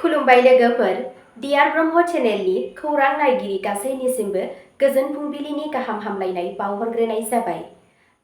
खुलुमबाय लोगोफोर, डियार ब्रह्म चेनेलनि खौरां नायगिरि गासैनिसिमबो गोजोन फुंबिलिनि गाहाम हामलायनाय बावहरग्रोनाय जाबाय।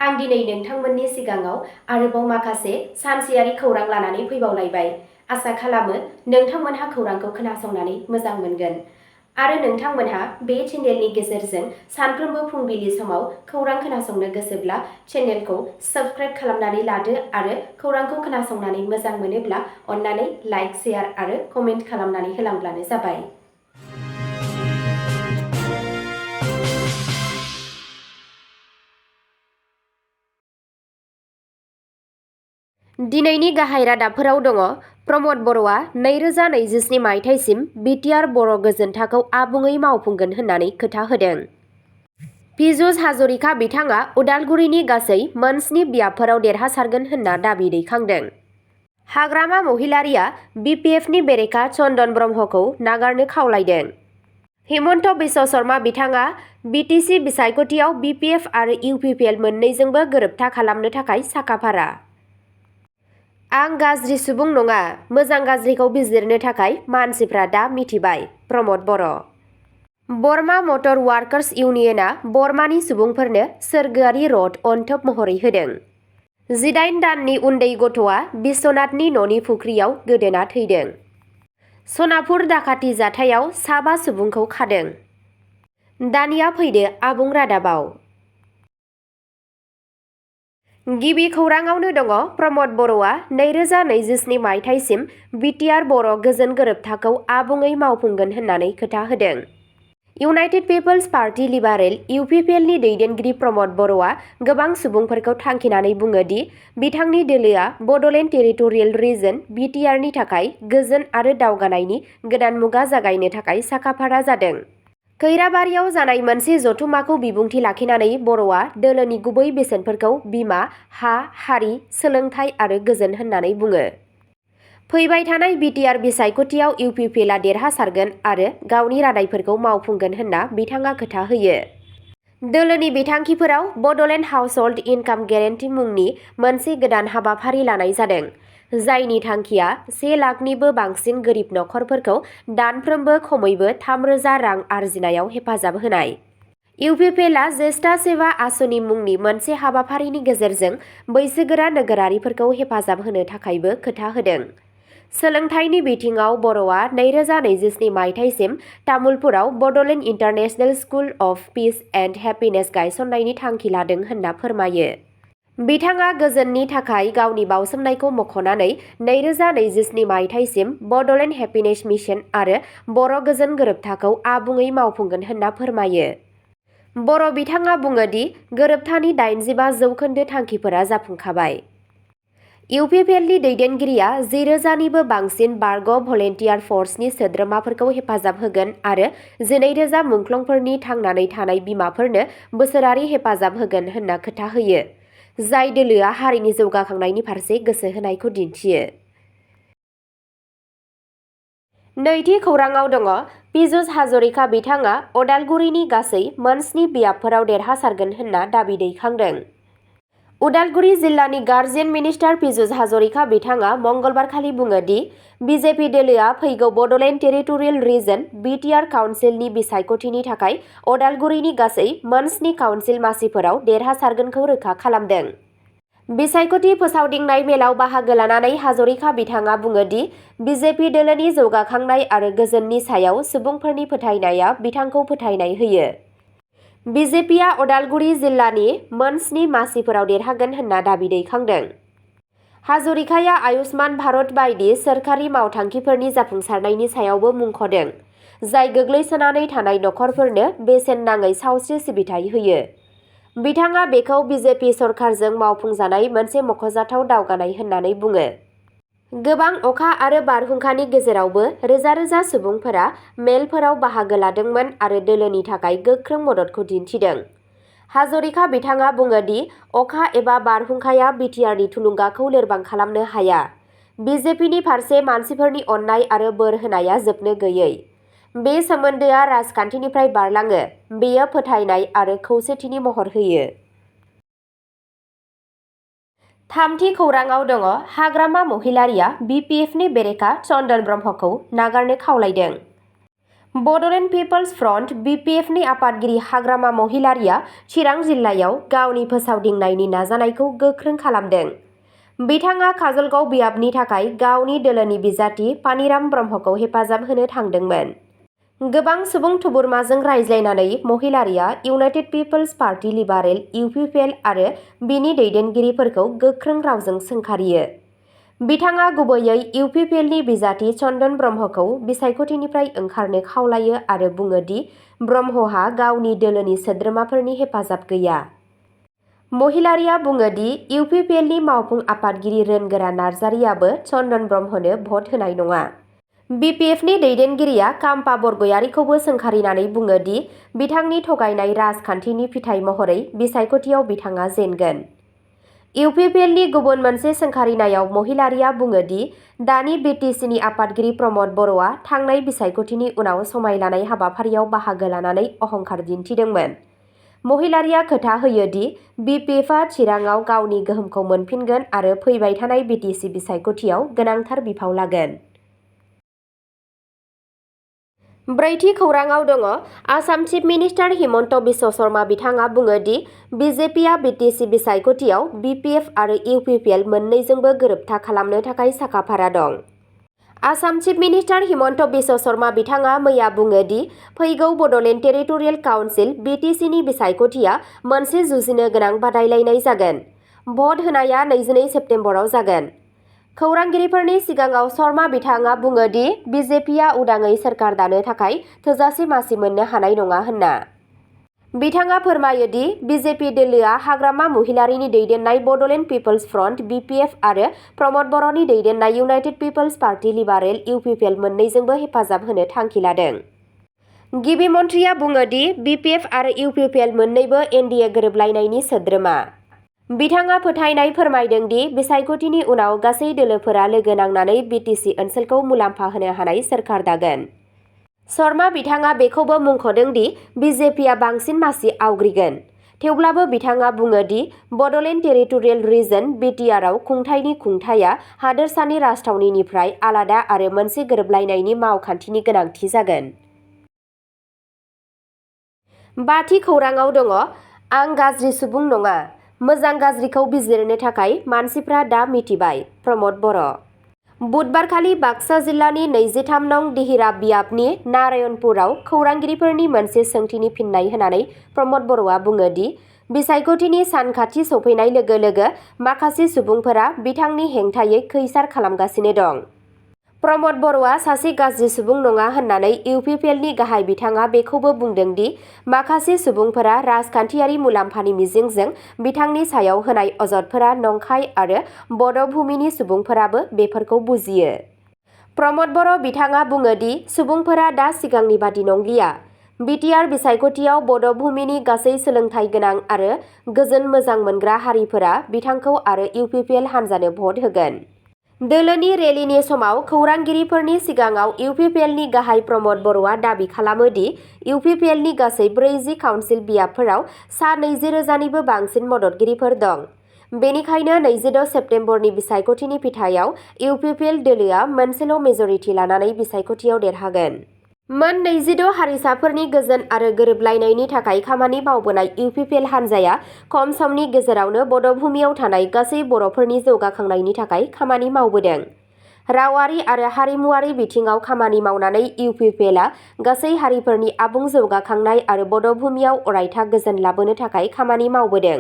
आं दिनै नोंथांमोननि सिगाङाव आरोबाव माखासे सानसेयारि खौरां लानानै फैबावलायबाय। आसा खालामो नोंथांमोनहा खौरांखौ खोनासंनानै मोजां मोनगोन आरो नोंथांमोनहा बे चेनेलनि गेजेरजों सानफ्रोमबो फुंबिलि समाव खौरां खोनासंनो गोसोब्ला चेनेलखौ साबस्क्राइब खालामनानै लादो आरो खौरांखौ खोनासंनानै मोजां मोनोब्ला अन्नानै लाइक, शेयार आरो कमेन्ट खालामनानै होलांब्लानो जाबाय। दिनैनि गाहाय रादाबफोराव दङ। प्रमद बर'आ 2027 मायथाइसिम बिटिआर बर' गोजोनथाखौ आबुङै मावफुंगोन होननानै खोथा होदों। पीयूष हाजरिका बिथाङा उदालगुरिनि गासै मोन 7 बियाबफोराव देरहासारगोन होनना दाबि दैखांदों। हाग्रामा महिलारिया बिपिएफनि बेरेखा चन्दन ब्रह्मखौ नागारनो खावलायदों। हिमन्त बिश्व शर्मा बिथाङा बिटिसि बिसायख'थियाव बिपिएफ आरो इउपिपिएल मोननैजोंबो गोरोबथा खालामनो थाखाय साखाफारा। आं गाज्रि सुबुं नङा, मोजां गाज्रिखौ बिजिरनो थाखाय मानसिफ्रा दा मिथिबाय। प्रमद बर'। बर्मा मटर वार्कार्स इउनियनआ बर्मानि सुबुंफोरनो सोरगोआरि रड अनथोब महरै होदों। 18 दाननि उन्दै गथ'आ बिश्वनाथनि न'नि फुख्रियाव गोदोना थैदों। सनापुर डाकाति जाथायाव 7 सुबुंखौ खादों। दानिया फैदो आबुं रादाबाव। गिबि खौराङावनो दङ। प्रमद बर'आ 2027 मायथाइसिम बिटिआर बर' गोजोन गोरोबथाखौ आबुङै मावफुंगोन होननानै खोथा होदों। इउनाइटेड पिपल्स पार्टी लिबारेल इउपिपिएलनि दैदेनगिरि प्रमद बर'आ गोबां सुबुंफोरखौ थांखिनानै बुङो दि बिथांनि दोलोआ बड'लेण्ड टेरिटरियेल रिजन बिटिआरनि थाखाय गोजोन आरो दावगानायनि गोदान मुगा जागायनो थाखाय साखाफारा जादों। खैराबारियाव जानाय मोनसे जथुम्माखौ बिबुंथि लाखिनानै बर'आ दोलोनि गुबै बेसेनफोरखौ बिमा, हा, हारि, सोलोंथाइ आरो गोजोन होननानै बुङो। फैबाय थानाय बिटिआर बिसायख'थियाव इउपिपिएलआ देरहासारगोन आरो गावनि रादायफोरखौ मावफुंगोन होनना बिथाङा खोथा होयो। दोलोनि बिथांखिफोराव बड'लेण्ड हाउसहोल्ड इनकाम गेरेन्टि मुंनि मोनसे गोदान हाबाफारि लानाय जादों, जायनि थांखिया 1 लाखनिबो बांसिन गोरिब नखरफोरखौ दानफ्रोमबो खमैबो 3,000 रां आरजिनायाव हेफाजाब होनाय। इउपिपिएलआ ज्येष्ठा सेवा आसनि मुंनि मोनसे हाबाफारिनि गेजेरजों बैसोगोरा नोगोरारिफोरखौ हेफाजाब होनो थाखायबो खोथा होदों। सोलोंथाइनि बिथिङाव बर'आ 2027 मायथाइसिम तामुलपुराव Bodoland international school of peace and happiness गायसननायनि थांखि लादों होनना फोरमायो। बिथाङा गोजोननि थाखाय गावनि बावसोमनायखौ मख'नानै 2027 मायथाइसिम बड'लेण्ड हेपिनेस मिशन आरो बर' गोजोन गोरोबथाखौ आबुङै मावफुंगोन होनना फोरमायो। बर' बिथाङा बुङो दि गोरोबथानि 85% थांखिफोरा जाफुंखाबाय। इउपिपिएलनि दैदेनगिरिया 10,000निबो बांसिन बारग' भलेन्टियार फर्सनि सोद्रोमाफोरखौ हेफाजाब होगोन आरो 12,000 मुंख्लंफोरनि थांनानै थानाय बिमाफोरनो बोसोरारि हेफाजाब होगोन होनना खोथा होयो, जाय दोलोआ हारिनि जौगाखांनायनि फारसे गोसो होनायखौ दिन्थियो। नैथि खौराङाव दङ। पीयूष हाजरिका बिथाङा उदालगुरिनि गासै मोन 7 बियाबफोराव देरहासारगोन होनना दाबि दैखांदों। उदालगुरि जिल्लानि गार्जियन मिनिस्टार पीयूष हाजरिका बिथाङा मंगलबारखालि बुङो दि बिजेपि दोलोआ फैगौ बड'लेण्ड टेरिटरियेल रिजन बिटिआर काउन्सिलनि बिसायख'थिनि थाखाय उदालगुरिनि गासै मोन 7 काउन्सिल मासिफोराव देरहासारगोनखौ रोखा खालामदों। बिसायख'थि फोसावदिंनाय मेलाव बाहागो लानानै हाजरिका बिथाङा बुङो दि बिजेपि दोलोनि जौगाखांनाय आरो गोजोननि सायाव सुबुंफोरनि फोथायनाया बिथांखौ फोथायनाय होयो। बिजेपिआ उदालगुरि जिल्लानि मोन 7 मासिफोराव देरहागोन होनना दाबि दैखांदों। हाजरिकाया आयुष्मान भारत बायदि सोरखारि मावथांखिफोरनि जाफुंसारनायनि सायावबो मुंख'दों, जाय गोग्लैसोनानै थानाय नखरफोरनो बेसेन नाङै सावस्रि सिबिथाय होयो। बिथाङा बेखौ बिजेपि सरकारजों मावफुंजानाय मोनसे मख'जाथाव दावगानाय होननानै बुङो। गोबां अखा आरो बारहुंखानि गेजेरावबो रोजा रोजा सुबुंफोरा मेलफोराव बाहागो लादोंमोन आरो दोलोनि थाखाय गोख्रों मददखौ दिन्थिदों। हाजरिका बिथाङा बुङो दि अखा एबा बारहुंखाया बिटिआरनि थुलुंगाखौ लोरबां खालामनो हाया। बिजेपिनि फारसे मानसिफोरनि अननाय आरो बोर होनाया जोबनो गैयै। बे सोमोन्दोआ राजखान्थिनिफ्राय बारलाङो, बेयो फोथायनाय आरो खौसेथिनि महर होयो। थामथि खौराङाव दङ हाग्रामा महिलारिया BPFनि बेरेखा चन्दन ब्रह्मखौ नागारनो खावलायदों। बड'लेण्ड पिपल्स फ्रन्ट BPFनि आफादगिरि हाग्रामा महिलारिया चिरां जिल्लायाव गावनि फोसावदिंनायनि नाजानायखौ गोख्रों खालामदों। बिथाङा काजलगाव बियाबनि थाखाय गावनि दोलोनि बिजाथि पानिराम ब्रह्मखौ हेफाजाब होनो थांदोंमोन। गोबां सुबुं थुबुरमाजों रायज्लायनानै महिलारिया united people's party liberal UPPL आरो बिनि दैदेनगिरिफोरखौ गोख्रों रावजों सोंखारियो। बिथाङा गुबैयै UPPLनि बिजाथि चन्दन ब्रह्मखौ बिसायख'थिनिफ्राय ओंखारनो खावलायो आरो बुङो दि ब्रह्महा गावनि दोलोनि सोद्रोमाफोरनि हेफाजाब गैया। महिलारिया बुङो दि UPPLनि मावफुं आफादगिरि रोनगोरा नार्जारियाबो चन्दन ब्रह्मनो भट होनाय नङा। BPFनि दैदेनगिरिया काम्पा बरगयारिखौबो सोंखारिनानै बुङो दि बिथांनि थगायनाय राजखान्थिनि फिथाइ महरै बिसायख'थियाव बिथाङा जेनगोन। UPPLनि गुबुन मोनसे सोंखारिनायाव महिलारिया बुङो दि दानि BTCनि आफादगिरि प्रमद बर'आ थांनाय बिसायख'थिनि उनाव समायलानाय हाबाफारियाव बाहागो लानानै अहंकार दिन्थिदोंमोन। महिलारिया खोथा होयो दि BPFआ चिराङाव गावनि गोहोमखौ मोनफिनगोन आरो फैबाय थानाय BTC बिसायख'थियाव गोनांथार बिफाव लागोन। ब्रैथि खौराङाव दङ आसाम चिफ मिनिस्टार हिमन्त बिश्व शर्मा बिथाङा बुङो दि BJPआ BTC बिसायख'थियाव BPF आरो UPPL मोन्नैजोंबो गोरोबथा खालामनो थाखाय साखाफारा दं। आसाम चिफ मिनिस्टार हिमन्त बिश्व शर्मा बिथाङा मैया बुङो दि फैगौ बड'लेण्ड टेरिटरियेल काउन्सिल BTCनि बिसायख'थिया मोनसे जुजिनो गोनां बादायलायनाय जागोन। भट होनाया 22 सेप्तेम्बराव जागोन। खौरांगिरिफोरनि सिगाङाव शर्मा बिथाङा बुङो दि BJPआ उदाङै सोरखार दानो थाखाय थोजासे मासि मोननो हानाय नङा होनना। बिथाङा फोरमायो दि BJP दोलोआ हाग्रामा महिलारिनि दैदेननाय बड'लेण्ड पिपल्स फ्रन्ट BPF आरो प्रमद बर'नि दैदेननाय united people's party liberal UPPL मोन्नैजोंबो हेफाजाब होनो थांखि लादों। गिबि मन्थ्रिया बुङो दि BPF आरो UPPL मोन्नैबो NDA गोरोबलायनायनि सोद्रोमा। बिथाङा फोथायनाय फोरमायदों दि बिसायख'थिनि उनाव गासै दोलोफोरा लोगो नांनानै BTC ओनसोलखौ मुलाम्फा होनो हानाय सोरखार दागोन। शर्मा बिथाङा बेखौबो मुंख'दों दि BJPआ बांसिन मासि आवग्रिगोन। थेवब्लाबो बिथाङा बुङो दि बड'लेण्ड टेरिटरियेल रिजन BTRआव खुंथायनि खुंथाया हादोरसानि राजथावनिनिफ्राय आलादा आरो मोनसे गोरोबलायनायनि मावखान्थिनि गोनांथि जागोन। बाथि खौराङाव दङ आं गाज्रि सुबुं नङा, मोजां गाज्रिखौ बिजिरनो थाखाय मानसिफ्रा दा मिथिबाय प्रमद बर'। बुधबारखालि बाक्सा जिल्लानि 23 नं दिहिरा बियाबनि नारायणपुराव खौरांगिरिफोरनि मोनसे सोंथिनि फिननाय होनानै प्रमद बर'आ बुङो दि बिसायख'थिनि सान खाथि सौफैनाय लोगो लोगो माखासे सुबुंफोरा बिथांनि हेंथायै खैसार खालामगासिनो दं। प्रमद बर'आ सासे गाज्रि सुबुं नङा होननानै UPPLनि गाहाय बिथाङा बेखौबो बुंदों दि माखासे सुबुंफोरा राजखान्थियारि मुलाम्फानि मिजिंजों बिथांनि सायाव होनाय अजदफोरा नंखाय आरो बड' भुमिनि सुबुंफोराबो बेफोरखौ बुजियो। प्रमद बर' बिथाङा बुङो दि सुबुंफोरा दा सिगांनि बादि नंलिया। BTR बिसायख'थियाव बड' भुमिनि गासै सोलोंथाइ गोनां आरो गोजोन मोजां मोनग्रा हारिफोरा बिथांखौ आरो UPPL हान्जानो भट होगोन। दोलोनि रेलिनि समाव खौरांगिरिफोरनि सिगाङाव UPPLनि गाहाय प्रमद बर'आ दाबि खालामो दि UPPLनि गासै 40 काउन्सिल बियाबफोराव सा 20,000निबो बांसिन मददगिरिफोर दं। बेनिखायनो 26 सेप्तेम्बरनि बिसायख'थिनि फिथायाव UPPL दोलोआ मोनसेल' मेजरिटि लानानै बिसायख'थियाव देरहागोन। मोन 26 हारिसाफोरनि गोजोन आरो गोरोबलायनायनि थाखाय खामानि मावबोनाय UPPL हान्जाया खम समनि गेजेरावनो बड' भुमियाव थानाय गासै बर'फोरनि जौगाखांनायनि थाखाय खामानि मावबोदों। रावारि आरो हारिमुवारि बिथिङाव खामानि मावनानै UPPLआ गासै हारिफोरनि आबुं जौगाखांनाय आरो बड' भुमियाव अरायथा गोजोन लाबोनो थाखाय खामानि मावबोदों।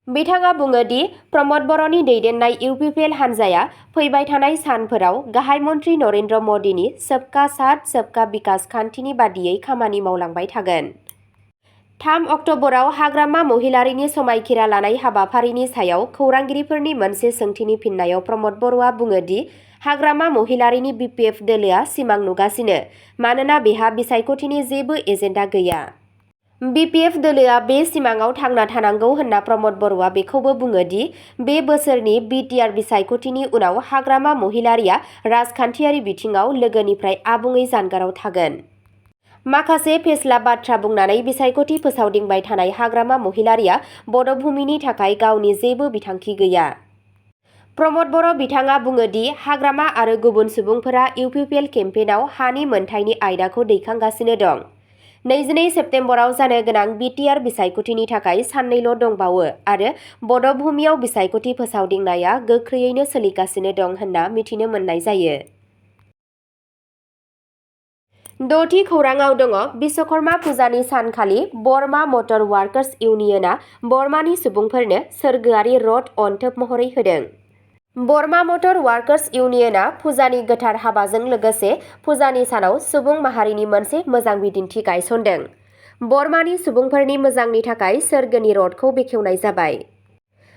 बिथाङा बुङो दि प्रमद बर'नि दैदेननाय UPPL हान्जाया फैबाय थानाय सानफोराव गाहाय मन्थ्रि नरेन्द्र मदिनि सबका साथ सबका बिकास खान्थिनि बादियै खामानि मावलांबाय थागोन। 3 अक्ट'बराव हाग्रामा महिलारिनि समायखिरा लानाय हाबाफारिनि सायाव खौरांगिरिफोरनि मोनसे सोंथिनि फिननायाव प्रमद बर'आ बुङो दि हाग्रामा महिलारिनि BPF दोलोआ सिमां नुगासिनो मानोना बेहा बिसायख'थिनि जेबो एजेन्डा गैया। BPF दोलोआ बे सिमाङाव थांना थानांगौ होनना प्रमद बर'आ बेखौबो बुङो दि बे बोसोरनि BTR बिसायख'थिनि उनाव हाग्रामा महिलारिया राजखान्थियारि बिथिङाव लोगोनिफ्राय आबुङै जानगाराव थागोन। माखासे फेस्ला बाथ्रा बुंनानै बिसायख'थि फोसावदिंबाय थानाय हाग्रामा महिलारिया बड' भुमिनि थाखाय गावनि जेबो बिथांखि गैया। प्रमद बर' बिथाङा बुङो दि हाग्रामा आरो गुबुन सुबुंफोरा इउपिपिएल केम्पेइनाव हानि मोनथायनि आयदाखौ दैखांगासिनो दं। 22 सेप्तेम्बराव जानो गोनां बिटिआर बिसायख'थिनि थाखाय साननैल' दंबावो आरो बड' भुमियाव बिसायख'थि फोसावदिंनाया गोख्रैयैनो सोलिगासिनो दं होनना मिथिनो मोननाय जायो। 6थि खौराङाव दङ बिश्वकर्मा फुजानि सानखालि बर्मा मटर वार्कार्स इउनियनआ बर्मानि सुबुंफोरनो सोरगोआरि रड अनथोब महरै होदों। बर्मा मटर वार्कार्स इउनियनआ फुजानि गोथार हाबाजों लोगोसे फुजानि सानाव सुबुं माहारिनि मोनसे मोजां बिदिन्थि गायसनदों। बर्मानि सुबुंफोरनि मोजांनि थाखाय सोरगोनि रडखौ बेखेवनाय जाबाय।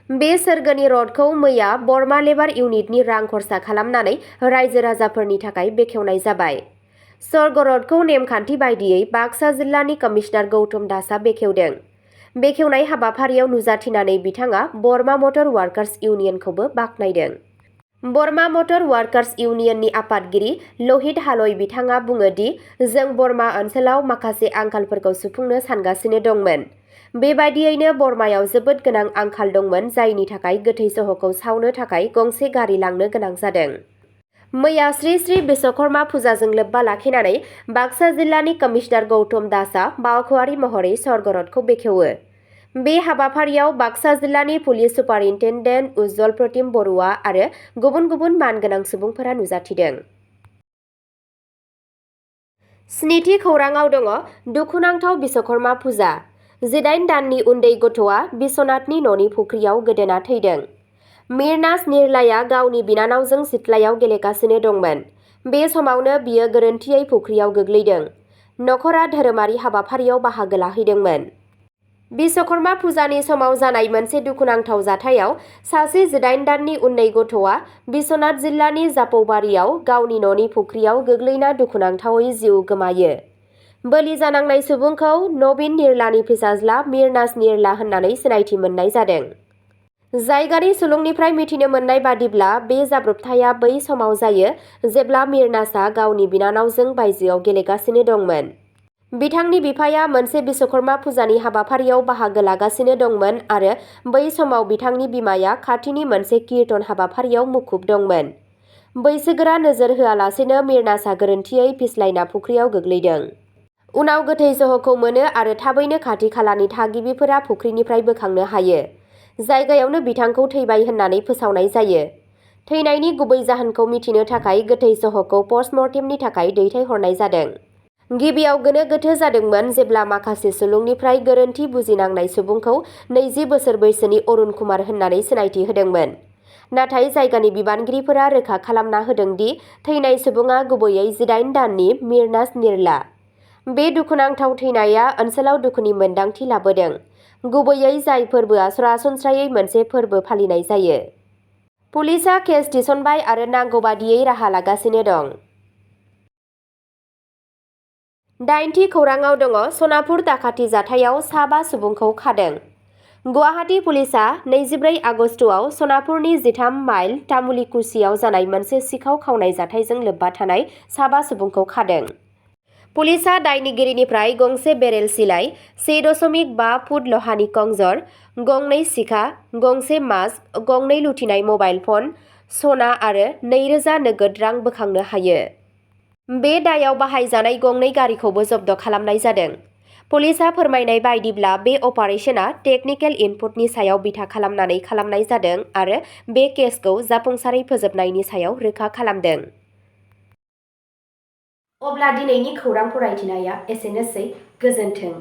बे सोरगोनि रडखौ मैया बर्मा लेबार इउनिटनि रां खरसा खालामनानै रायजो राजाफोरनि थाखाय बेखेवनाय जाबाय। सोरगो रडखौ नेमखान्थि बायदियै बाक्सा जिल्लानि कमिशनार गौतम दासआ बेखेवदों। बेखेवनाय हाबाफारियाव नुजाथिनानै बिथाङा बर्मा मटर वार्कार्स इउनियनखौबो बाख्नायदों। बर्मा मटर वार्कार्स इउनियननि आफादगिरि लहित हालय बिथाङा बुङो दि जों बर्मा ओनसोलाव माखासे आंखालफोरखौ सुफुंनो सानगासिनो दंमोन। बेबायदियैनो बर्मायाव जोबोद गोनां आंखाल दंमोन जायनि थाखाय गोथै सहखौ सावनो थाखाय गंसे गारि लांनो गोनां जादों। मैया श्री श्री बिश्वकर्मा फुजाजों लोब्बा लाखिनानै बाक्सा जिल्लानि कमिशनार गौतम दासआ मावख'आरि महरै सोरगो रडखौ बेखेवो। बे हाबाफारियाव बाक्सा जिल्लानि पुलिस सुपारिन्टेन्डेन्ट उज्जल प्रतिम बरुवा आरो गुबुन गुबुन मानगोनां सुबुंफोरा नुजाथिदों। 7थि खौराङाव दङ दुखुनांथाव बिश्वकर्मा फुजा। 18 दाननि उन्दै गथ'आ बिश्वनाथनि न'नि फुख्रियाव गोदोना थैदों। मिरनास निरलाया गावनि बिनानावजों सिथ्लायाव गेलेगासिनो दंमोन। बे समावनो बियो गोरोन्थियै फुख्रियाव गोग्लैदों। नखरा धोरोमारि हाबाफारियाव बाहागो लाहैदोंमोन। बिश्वकर्मा फुजानि समाव जानाय मोनसे दुखुनांथाव जाथायाव सासे 18 दाननि उन्दै गथ'आ बिश्वनाथ जिल्लानि जापौबारियाव गावनि न'नि फुख्रियाव गोग्लैना दुखुनांथावै जिउ गोमायो। बोलि जानांनाय सुबुंखौ नवीन निरलानि फिसाज्ला मिरनास निरला होननानै सिनायथि मोननाय जादों। जायगानि सुलुंनिफ्राय मिथिनो मोननाय बादिब्ला बे जाब्रबथाया बै समाव जायो जेब्ला मिरनासआ गावनि बिनानावजों बायजोआव गेलेगासिनो दंमोन। बिथांनि बिफाया मोनसे बिश्वकर्मा फुजानि हाबाफारियाव बाहागो लागासिनो दंमोन आरो बै समाव बिथांनि बिमाया खाथिनि मोनसे कीर्तन हाबाफारियाव मुखुब दंमोन। बैसोगोरा नोजोर होआलासेनो मिरनासआ गोरोन्थियै फिस्लायना फुख्रियाव गोग्लैदों। उनाव गोथै सहखौ मोनो आरो थाबैनो खाथि खालानि थागिबिफोरा फुख्रिनिफ्राय बोखांनो हायो। जायगायावनो बिथांखौ थैबाय होननानै फोसावनाय जायो। थैनायनि गुबै जाहोनखौ मिथिनो थाखाय गोथै सहखौ पस्टमर्टेमनि थाखाय दैथायहरनाय जादों। गिबियाव गोनो गोथो जादोंमोन जेब्ला माखासे सुलुंनिफ्राय गोरोन्थि बुजिनांनाय सुबुंखौ 20 बोसोर बैसोनि अरुण कुमार होननानै सिनायथि होदोंमोन। नाथाय जायगानि बिबानगिरिफोरा रोखा खालामना होदों दि थैनाय सुबुङा गुबैयै 18 दाननि मिरनास निरला। बे दुखुनांथाव थैनाया ओनसोलाव दुखुनि मोन्दांथि लाबोदों, गुबैयै जाय फोरबोआ सरासनस्रायै मोनसे फोरबो फालिनाय जायो। पुलिसआ केस थिसनबाय आरो नांगौ बादियै राहा लागासिनो दं। 8थि खौराङाव दङ सनापुर दाखाथि जाथायाव 7 सुबुंखौ खादों। गुवाहाटी पुलिसआ 24 आगस्टआव सनापुरनि 13 माइल तामुलिकुसियाव जानाय मोनसे सिखाव खावनाय जाथायजों लोब्बा थानाय 7 सुबुंखौ खादों। पुलिसआ दायनिगिरिनिफ्राय गंसे बेरेल सिलाइ, 1.5 फुट लहानि कंजर, 2 सिखा, गंसे मास्क, 2 लुथिनाय मबाइल फन, सना आरो 2000 नोगोद रां बोखांनो हायो। बे दायाव बाहायजानाय 2 गारिखौबो जब्द खालामनाय जादों। पुलिसआ फोरमायनाय बायदिब्ला बे अपारेशना टेकनिकेल इनपुटनि सायाव बिथा खालामनानै खालामनाय जादों आरो बे केसखौ जाफुंसारै फोजोबनायनि सायाव रोखा खालामदों। अब्ला दिनैनि खौरां फरायथिनाया एसेनोसै। गोजोन्थों।